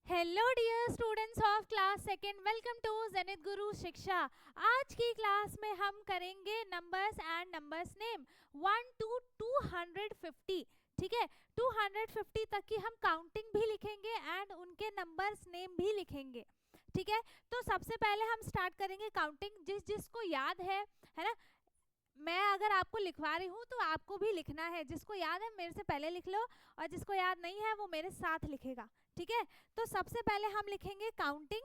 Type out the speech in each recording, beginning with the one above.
Hello dear students of class second, welcome to Zenith Guru Shiksha. आज की class में हम करेंगे numbers and numbers name 1 to 250। ठीक है, 250 तक की हम काउंटिंग भी लिखेंगे एंड उनके नंबर्स नेम भी लिखेंगे। ठीक है, तो सबसे पहले हम स्टार्ट करेंगे काउंटिंग। जिसको याद है ना, मैं अगर आपको लिखवा रही हूँ तो आपको भी लिखना है। जिसको याद है मेरे से पहले लिख लो, और जिसको याद नहीं है वो मेरे साथ लिखेगा। ठीक है, तो सबसे पहले हम लिखेंगे काउंटिंग।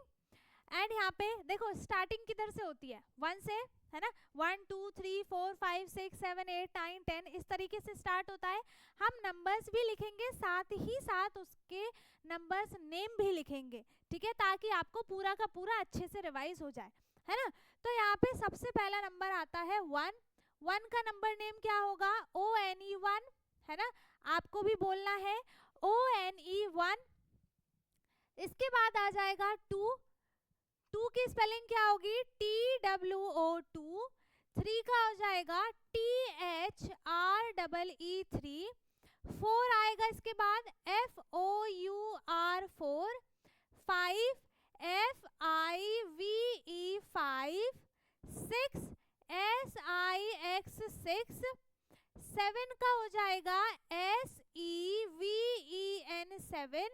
एंड यहाँ पे देखो स्टार्टिंग किधर से होती है, 1 से, है ना। 1 2 3 4 5 6 7 8 9 10 इस तरीके से स्टार्ट होता है। हम नंबर्स भी लिखेंगे, साथ ही साथ उसके नंबर्स नेम भी लिखेंगे। ठीक है, ताकि आपको पूरा का पूरा अच्छे से रिवाइज हो जाए, है ना। तो यहाँ पे सबसे पहला नंबर आता है 1। 1 का नंबर नेम क्या होगा, ONE1, है ना। आपको भी बोलना है ONE1। इसके बाद आ जाएगा 2। 2 की स्पेलिंग क्या होगी, TWO2। 3 का हो जाएगा THREE3। 4 आएगा इसके बाद FOUR4। 5 FIVE5। 6 SIX6। 7 का हो जाएगा SEVEN7।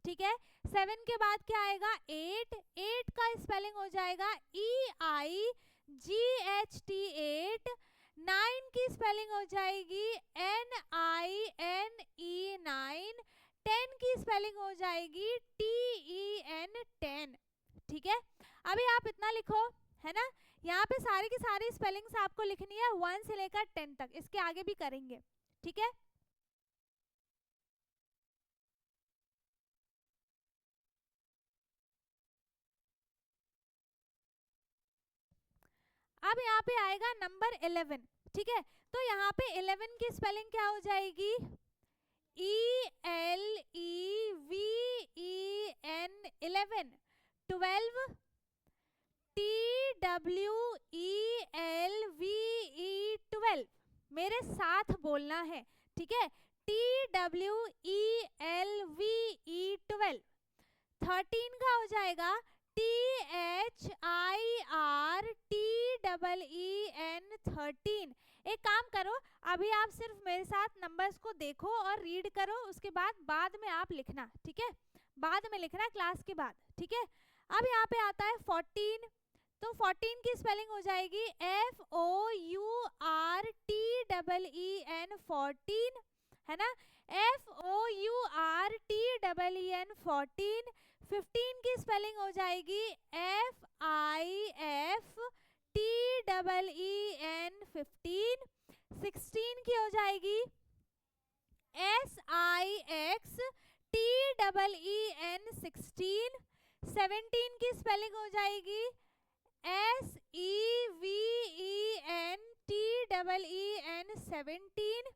ठीक है, 7 के बाद क्या आएगा 8। 8 का स्पेलिंग हो जाएगा EIGHT8। 9 की स्पेलिंग हो जाएगी NINE9। 10 की स्पेलिंग हो जाएगी TEN10। ठीक है, अभी आप इतना लिखो, है ना। यहाँ पे सारी की सारी स्पेलिंग्स आपको लिखनी है 1 से लेकर 10 तक, इसके आगे भी करेंगे। ठीक है, अब यहाँ पे आएगा नंबर 11। ठीक है, तो यहाँ पे 11 की स्पेलिंग क्या हो जाएगी, ELEVEN 11। 12 TWELVE 12। मेरे साथ बोलना है, ठीक है, TWELVE 12। 13 का हो जाएगा THIRTEEN 13। एक काम करो, अभी आप सिर्फ मेरे साथ नंबर्स को देखो और रीड करो, उसके बाद में आप लिखना। ठीक है, बाद में लिखना क्लास के बाद। ठीक है, अब यहाँ पे आता है 14। तो 14 की स्पेलिंग हो जाएगी FOURTEEN 14, है ना, FOURTEEN 14। 15 की स्पेलिंग हो जाएगी FIFTEEN 15। 16 की हो जाएगी SIXTEEN 16। 17 की स्पेलिंग हो जाएगी SEVENTEEN 17।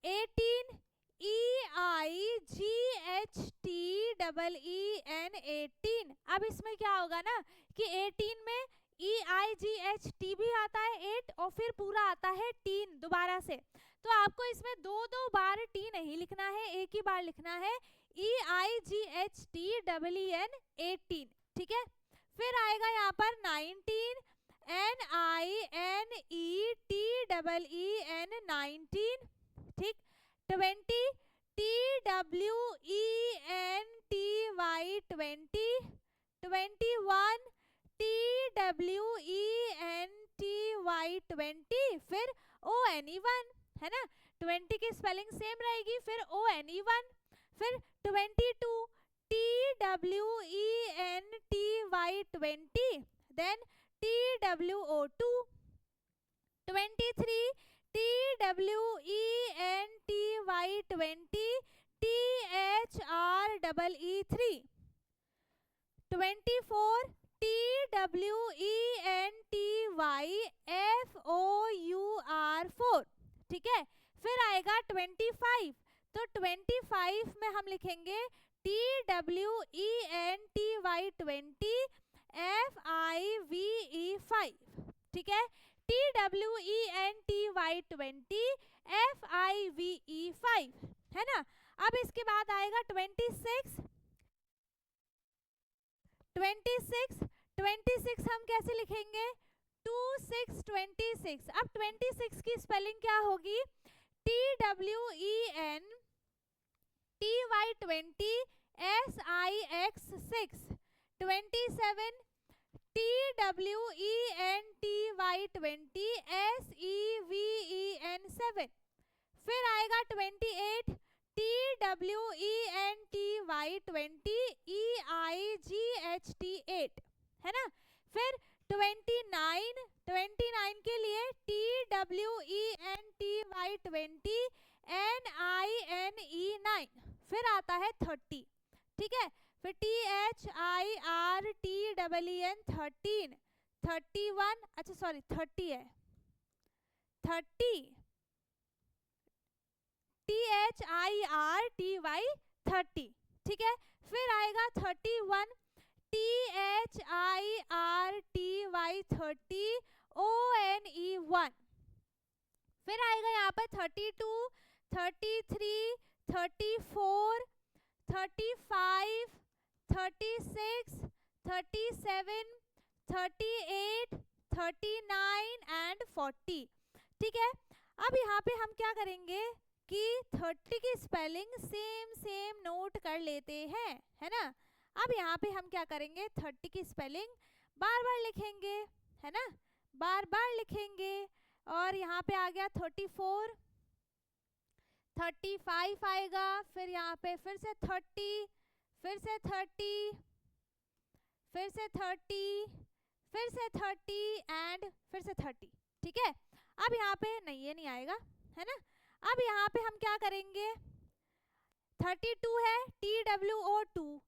18 EIGHTEEN 18। अब इसमें क्या होगा ना कि 18 में EIGHT भी आता है 8 और फिर पूरा आता है टीन दोबारा से। तो आपको इसमें दो बार टी नहीं लिखना है, एक ही बार लिखना है EIGHTEEN 18। ठीक है, फिर आएगा यहाँ पर 19 NINETEEN 19। ठीक, 20 TWENTY 20। 21 TWENTY 20। फिर ONE1, है ना। 20 की स्पेलिंग सेम रहेगी, फिर ONE1। फिर 22 TWENTY 20। Then TWO2। 23 TWENTY 20। THREE3। 24 TWENTY FOUR4। ठीक है, फिर आएगा 25। तो 25 में हम लिखेंगे TWENTY 20 FIVE5। ठीक है, TWENTY 20 FIVE5, है ना। अब इसके बाद आएगा 26। 26, 26 हम कैसे लिखेंगे? 2626। अब 26 की स्पेलिंग क्या होगी? TWENTYSIX 27, TWENTYSEVEN 7। फिर आएगा 28, TWENTYEIGHT 8, है ना। फिर 29, 29 के लिए TWENTYNINE 9। फिर आता है 30, ठीक है। फिर THIRTEEN 13, 31, अच्छा सॉरी 30 है, 30 THIRTY 30, ठीक है। फिर आएगा 31, THIRTY 30 ONE 1। फिर आएगा यहाँ पर 32, 33, 34, 35, 36, 37, 38, 39 एंड 40, ठीक है। अब यहाँ पे हम क्या करेंगे कि 30 की स्पेलिंग सेम नोट कर लेते हैं, है ना। अब यहाँ पे हम क्या करेंगे, 30 की स्पेलिंग बार बार लिखेंगे, है ना, बार बार लिखेंगे। और यहाँ पे आ गया 34, 35 आएगा, फिर यहाँ पे फिर से 30, फिर से 30, फिर से 30, फिर से 30 एंड फिर से 30, ठीक है। अब यहाँ पे नहीं, ये नहीं आएगा, है ना। अब यहाँ पे हम क्या करेंगे, 32 है TWO2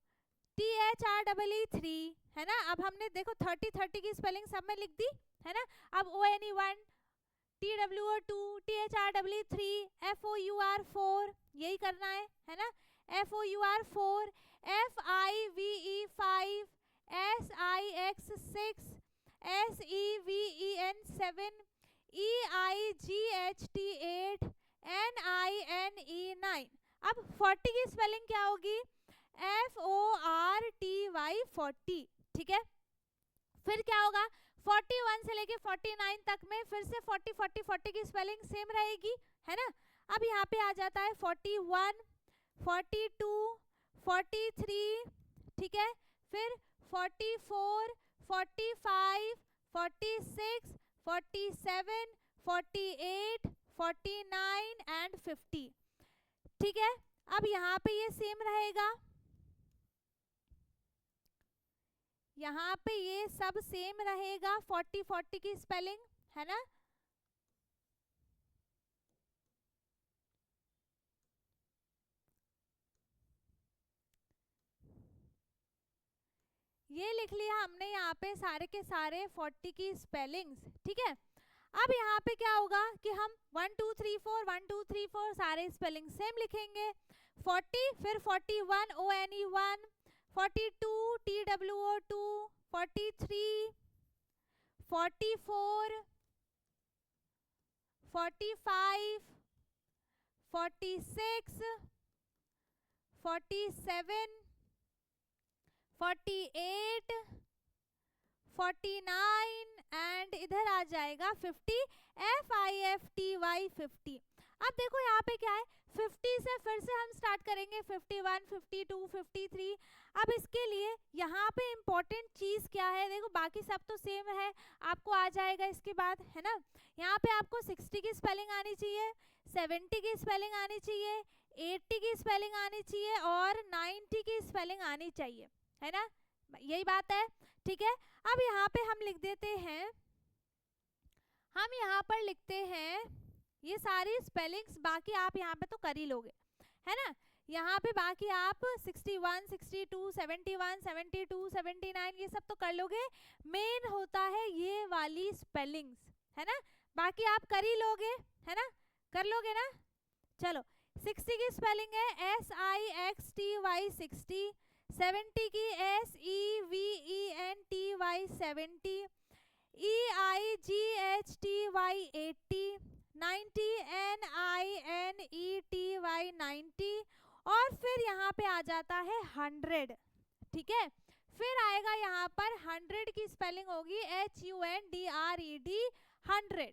THREE 3, है ना। अब हमने देखो 30 की स्पेलिंग सब में लिख दी, है ना। अब ONE1 TWO2 THREE 3 FOUR 4 यही करना है ना। FOUR 4 FIVE 5 SIX 6 SEVEN 7 EIGHT 8 NINE 9। अब 40 की स्पेलिंग क्या होगी, FORTY 40, ठीक है। फिर क्या होगा, 41 से लेके 49 तक में फिर से 40 की स्पेलिंग सेम रहेगी, है ना। अब यहाँ पे आ जाता है 41, 42, 43, ठीक है। फिर 44, 45, 46, 47, 48, 49 एंड 50, ठीक है। अब यहाँ पे ये सेम रहेगा, यहाँ पे ये सब सेम रहेगा 40 की स्पेलिंग, है ना। ये लिख लिया हमने यहाँ पे सारे के सारे 40 की स्पेलिंग्स, ठीक है। अब यहाँ पे क्या होगा कि हम 1 2 3 4 1 2 3 4 सारे स्पेलिंग सेम लिखेंगे। 40, फिर 41 ONE1, 42 TWO2, 43, 44, 45, 46, 47, 48, 49 एंड इधर आ जाएगा 50 FIFTY 50। अब देखो यहाँ पे क्या है, 50 से फिर से हम स्टार्ट करेंगे 51, 52, 53। अब इसके लिए यहाँ पे इम्पोर्टेंट चीज़ क्या है, देखो बाकी सब तो सेम है, आपको आ जाएगा इसके बाद, है ना। यहाँ पे आपको 60 की स्पेलिंग आनी चाहिए, 70 की स्पेलिंग आनी चाहिए, 80 की स्पेलिंग आनी चाहिए और 90 की स्पेलिंग आनी चाहिए, है ना। यही बात है, ठीक है। अब यहाँ पे हम लिख देते हैं, हम यहाँ पर लिखते हैं ये सारी स्पेलिंग्स, बाकी आप यहाँ पे तो कर ही लोगे, है ना। यहाँ पे बाकी आप 61, 62, 71, 72, 79 ये सब तो कर लोगे। मेन होता है ये वाली स्पेलिंग्स, है ना, बाकी आप कर ही लोगे, है ना, कर लोगे ना। चलो 60 की स्पेलिंग है SIXTY 60, 70 की SEVENTY 70, EIGHTY 80, 90 NINETY 90 और फिर यहाँ पे आ जाता है 100, ठीक है। फिर आएगा यहाँ पर 100 की स्पेलिंग होगी HUNDRED 100,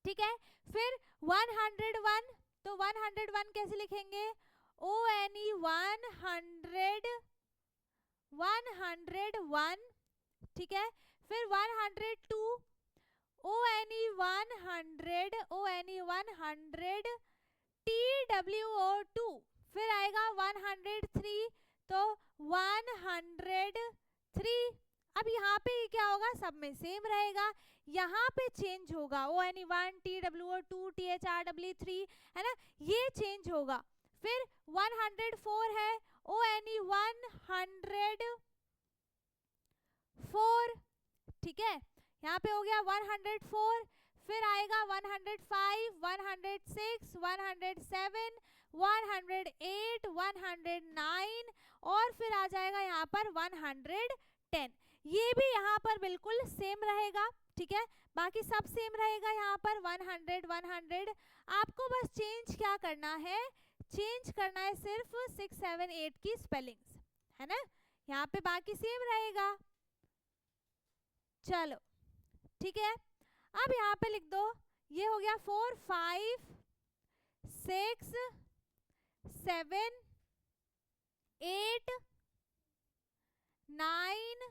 ठीक है। फिर 101, तो 101 कैसे लिखेंगे, ONE 101, ठीक है। फिर 102, ONE 100, TWO2। फिर आएगा 103, तो 103। अब यहाँ पे क्या होगा, सब में सेम रहेगा, यहाँ पे चेंज होगा, ONE 1, TWO2, THRW3, है ना, ये चेंज होगा। फिर 104 है, ONE 104, ठीक है, यहाँ पे हो गया 104। फिर आएगा 105, 106, 107, 108, 109 और फिर आ जाएगा यहाँ पर 110। ये भी यहाँ पर बिल्कुल सेम रहेगा, ठीक है, बाकी सब सेम रहेगा यहाँ पर 100। आपको बस चेंज क्या करना है, चेंज करना है सिर्फ 6, 7, 8 की स्पेलिंग्स, है ना, यहाँ पे बाकी सेम रहेगा। चलो ठीक है, अब यहाँ पे लिख दो, ये हो गया 4, 5, 6, 7, 8, 9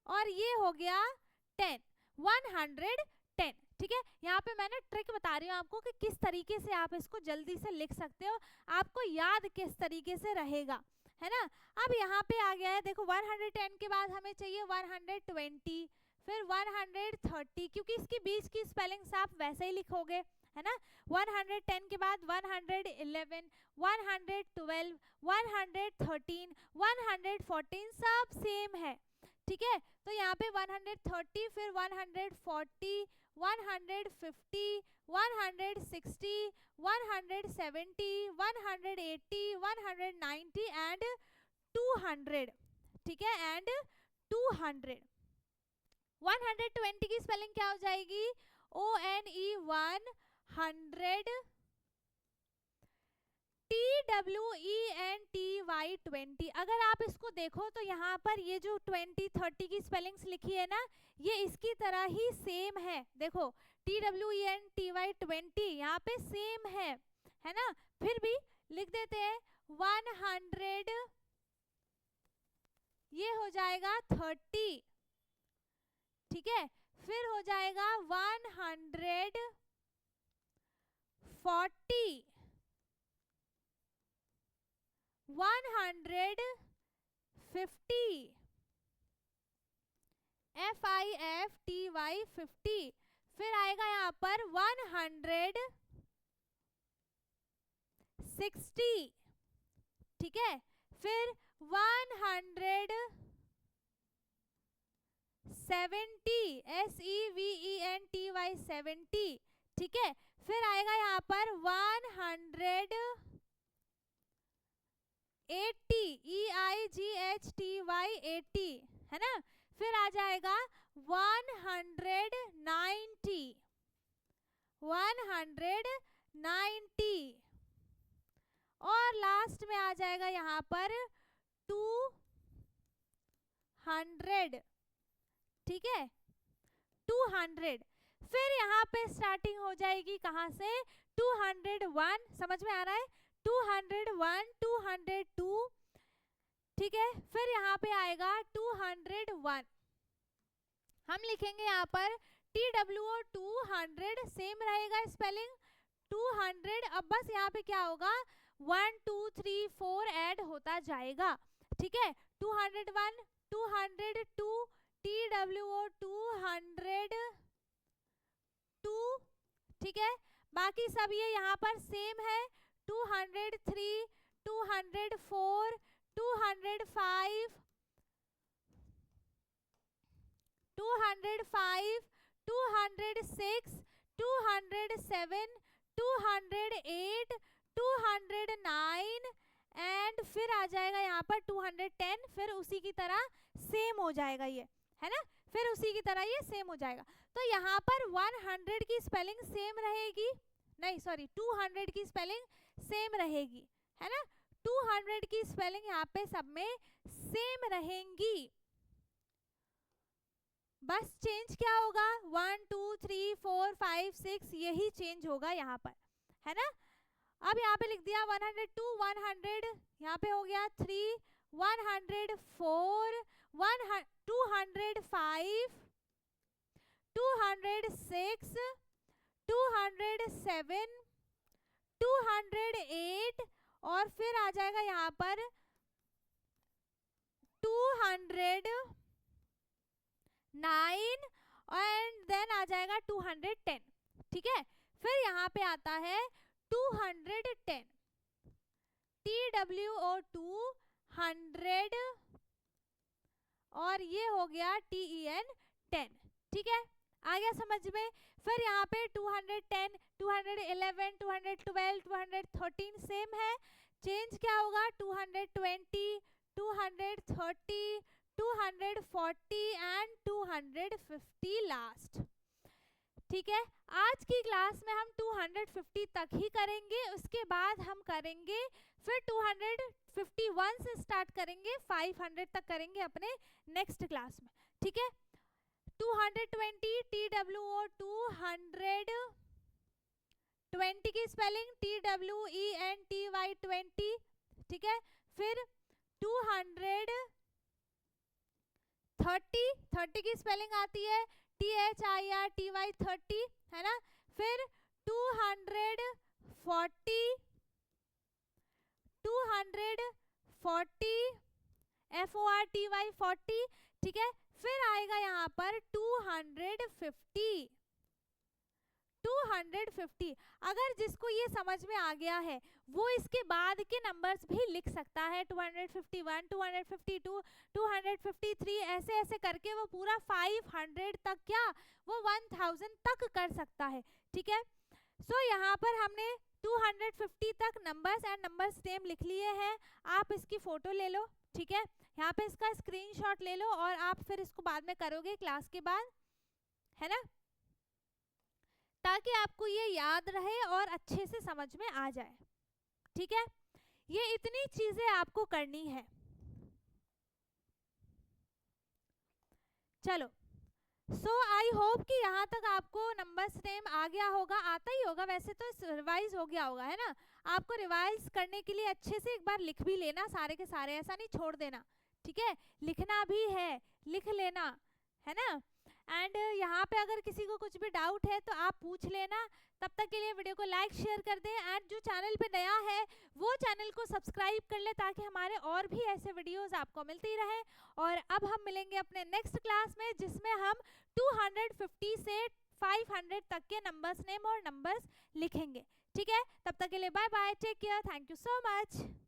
और ये हो गया 10, 110, ठीक है। यहाँ पे मैंने ट्रिक बता रही हूँ आपको कि किस तरीके से आप इसको जल्दी से लिख सकते हो, आपको याद किस तरीके से रहेगा, है ना। अब यहाँ पे आ गया है, देखो 110 के बाद हमें चाहिए 120, फिर 130, क्योंकि इसके बीच की स्पेलिंग्स आप वैसे ही लिखोगे, है ना। 110 के बाद 111, 112, 113, 114 सब सेम है, ठीक है। तो यहाँ पे 130, फिर 140, 150, 160, 170, 180, 190 एंड 200, ठीक है, एंड 200। 120 की स्पेलिंग क्या हो जाएगी, ONE 100, TWENTY 20। अगर आप इसको देखो तो यहाँ पर ये जो 20, 30 की स्पेलिंग्स लिखी है ना, ये इसकी तरह ही सेम है, देखो TWENTY 20 यहाँ पे सेम है ना। फिर भी लिख देते हैं 100, ये हो जाएगा 30, ठीक है। फिर हो जाएगा 140, 150, FIFTY 50। फिर आएगा यहाँ पर 160, ठीक है। फिर 170, SEVENTY 70, ठीक है। फिर आएगा यहाँ पर 180, EIGHTY 80, है ना। फिर आ जाएगा 190, 190 और लास्ट में आ जाएगा यहाँ पर 200, ठीक है, 200। फिर यहाँ पे स्टार्टिंग हो जाएगी कहाँ से, 201, समझ में आ रहा है, 201, 202, ठीक है। फिर यहाँ पे आएगा 201, हम लिखेंगे यहाँ पर TWO 200, सेम रहेगा स्पेलिंग 200। अब बस यहाँ पे क्या होगा, 1 2 3 4 ऐड होता जाएगा, ठीक है। 201, 202, TWO 202, ठीक है। बाकी सब ये यहाँ पर सेम है, 203, 204, 205, 205, 206, 207, 208, 209 एंड फिर आ जाएगा यहाँ पर 210। फिर उसी की तरह सेम हो जाएगा ये, है ना, फिर उसी की तरह ये सेम हो जाएगा। तो यहाँ पर 100 की स्पेलिंग सेम रहेगी, नहीं सॉरी 200 की स्पेलिंग सेम रहेगी, है ना। 200 की स्पेलिंग यहाँ पे सब में सेम रहेंगी, बस चेंज क्या होगा 1 2 3 4 5 6 यही चेंज होगा यहाँ पर, है ना। अब यहाँ पे लिख दिया 102 100, यहाँ पे हो गया 3 104 205 206 207 208 और फिर आ जाएगा यहाँ पर 209 एंड देन आ जाएगा 210, ठीक है। फिर यहाँ पे आता है 210 TWO 200 और ये हो गया TEN 10, ठीक है, आ गया समझ में। फिर यहाँ पे 210 211 212 213 सेम है, चेंज क्या होगा 220 230 240 एंड 250 लास्ट, ठीक है। आज की क्लास में हम 250 तक ही करेंगे, उसके बाद हम करेंगे फिर 251 से स्टार्ट करेंगे, 500 तक करेंगे अपने नेक्स्ट क्लास में, ठीक है। 220 TWO 200 20 की स्पेलिंग TWENTY 20, ठीक है। फिर 230 की स्पेलिंग आती है THIRTY 30, है ना। फिर 240 FORTY 40, ठीक है। फिर आएगा यहाँ पर 250। अगर जिसको ये समझ में आ गया है वो इसके बाद के नंबर्स भी लिख सकता है, 251 252 253 ऐसे ऐसे करके वो पूरा 500 तक, क्या वो 1000 तक कर सकता है, ठीक है। सो यहाँ पर हमने 250 तक नंबर्स एंड नंबर्स नेम लिख लिए हैं, आप इसकी फोटो ले लो, ठीक है। यहाँ पे इसका स्क्रीनशॉट ले लो और आप फिर इसको बाद में करोगे क्लास के बाद, है ना, ताकि आपको ये याद रहे और अच्छे से समझ में आ जाए, ठीक है। ये इतनी चीजें आपको करनी है। चलो, सो आई होप कि यहाँ तक आपको नंबर्स नेम आ गया होगा, आता ही होगा वैसे तो, रिवाइज हो गया होगा, है ना। आपको रिवाइज करने के लिए अच्छे से एक बार लिख भी लेना सारे के सारे, ऐसा नहीं छोड़ देना, ठीक है। लिखना भी है, लिख लेना, है ना। एंड यहाँ पे अगर किसी को कुछ भी डाउट है तो आप पूछ लेना। तब तक के लिए वीडियो को लाइक शेयर कर दें एंड जो चैनल पे नया है वो चैनल को सब्सक्राइब कर ले ताकि हमारे और भी ऐसे वीडियोस आपको मिलती रहे। और अब हम मिलेंगे अपने नेक्स्ट क्लास में जिसमें हम 250 से 500 तक के नंबर्स नेम और नंबर्स लिखेंगे, ठीक है। तब तक के लिए bye bye, take care, thank you so much.